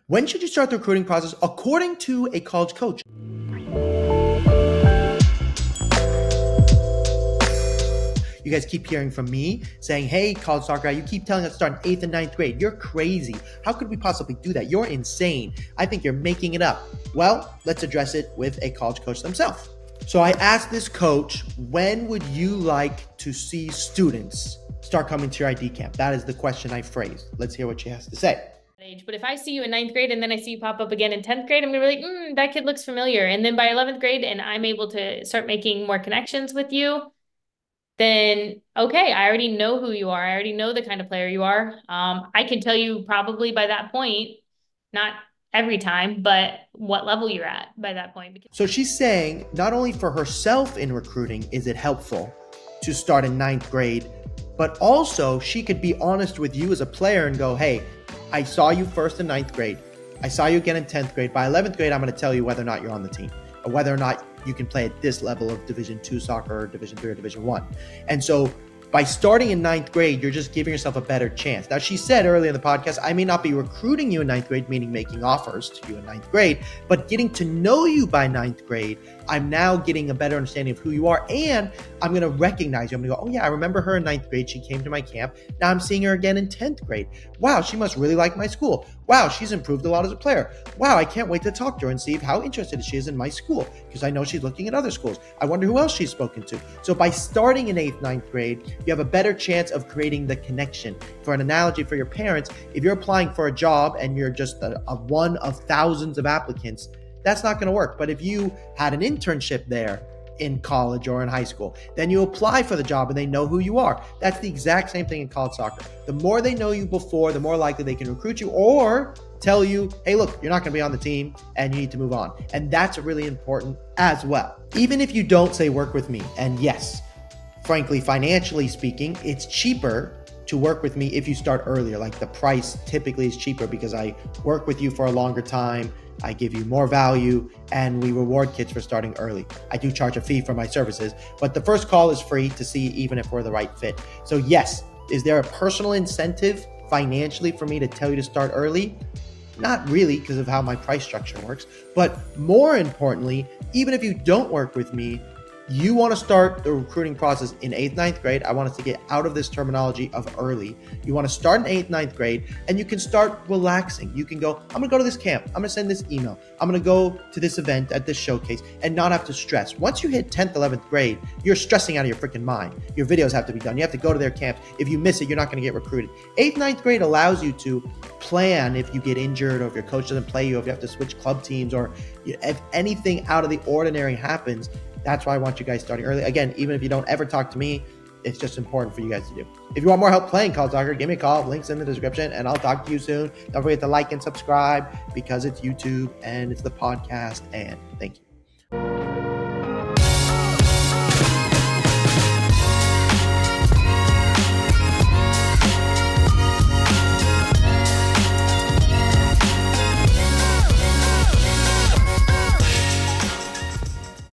When should you start the recruiting process according to a college coach? You guys keep hearing from me saying, hey, college soccer guy, you keep telling us to start in 8th and 9th grade. You're crazy. How could we possibly do that? You're insane. I think you're making it up. Well, let's address it with a college coach themselves. So I asked this coach, when would you like to see students start coming to your ID camp? That is the question I phrased. Let's hear what she has to say. But if I see you in 9th grade and then I see you pop up again in 10th grade, I'm gonna be like, that kid looks familiar. And then by 11th grade and I'm able to start making more connections with you, then okay, I already know who you are. I already know the kind of player you are. I can tell you probably by that point, not every time, but what level you're at by that point. So she's saying not only for herself in recruiting is it helpful to start in 9th grade, but also she could be honest with you as a player and go, hey, I saw you first in 9th grade. I saw you again in 10th grade. By 11th grade, I'm going to tell you whether or not you're on the team or whether or not you can play at this level of Division II soccer or Division III or Division I. And so by starting in 9th grade, you're just giving yourself a better chance. Now, she said earlier in the podcast, I may not be recruiting you in 9th grade, meaning making offers to you in 9th grade, but getting to know you by 9th grade, I'm now getting a better understanding of who you are, and I'm going to recognize you. I'm going to go, oh yeah, I remember her in 9th grade. She came to my camp. Now I'm seeing her again in 10th grade. Wow, she must really like my school. Wow, she's improved a lot as a player. Wow, I can't wait to talk to her and see how interested she is in my school, because I know she's looking at other schools. I wonder who else she's spoken to. So by starting in 8th, 9th grade, you have a better chance of creating the connection. For an analogy for your parents, if you're applying for a job and you're just a one of thousands of applicants, that's not going to work. But if you had an internship there in college or in high school, then you apply for the job and they know who you are. That's the exact same thing in college soccer. The more they know you before, the more likely they can recruit you or tell you, hey, look, you're not going to be on the team and you need to move on. And that's really important as well. Even if you don't say work with me, and yes, frankly, financially speaking, it's cheaper to work with me if you start earlier. Like the price typically is cheaper because I work with you for a longer time. I give you more value and we reward kids for starting early. I do charge a fee for my services, but the first call is free to see even if we're the right fit. So yes, is there a personal incentive financially for me to tell you to start early? Not really, because of how my price structure works. But more importantly, even if you don't work with me, you want to start the recruiting process in 8th, 9th grade. I want us to get out of this terminology of early. You want to start in 8th, 9th grade, and you can start relaxing. You can go, I'm going to go to this camp. I'm going to send this email. I'm going to go to this event at this showcase and not have to stress. Once you hit 10th, 11th grade, you're stressing out of your freaking mind. Your videos have to be done. You have to go to their camps. If you miss it, you're not going to get recruited. 8th, 9th grade allows you to plan if you get injured or if your coach doesn't play you, if you have to switch club teams, or if anything out of the ordinary happens. That's why I want you guys starting early. Again, even if you don't ever talk to me, it's just important for you guys to do. If you want more help playing college soccer, give me a call. Links in the description, and I'll talk to you soon. Don't forget to like and subscribe because it's YouTube and it's the podcast. And thank you.